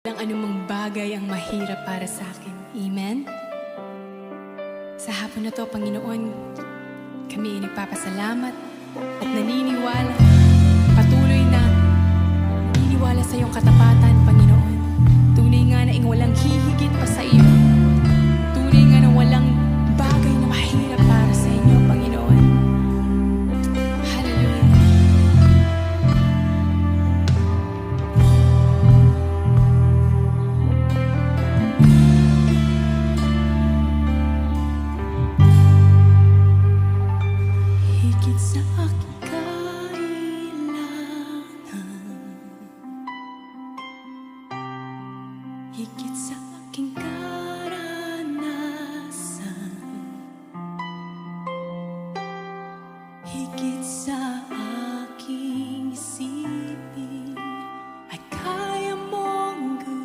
Walang anumang bagay ang mahirap para sa akin. Amen? Sa hapon na to, Panginoon, kami ay nagpapasalamat at naniniwala, patuloy na naniniwala sa iyong katapatan, Panginoon. Tunay nga na walang hihigit pa sa iyo. Tunay nga na walang bagay na mahirap para sa inyo, Panginoon. Hallelujah. Higit sa aking kailangan, higit sa aking kailangan.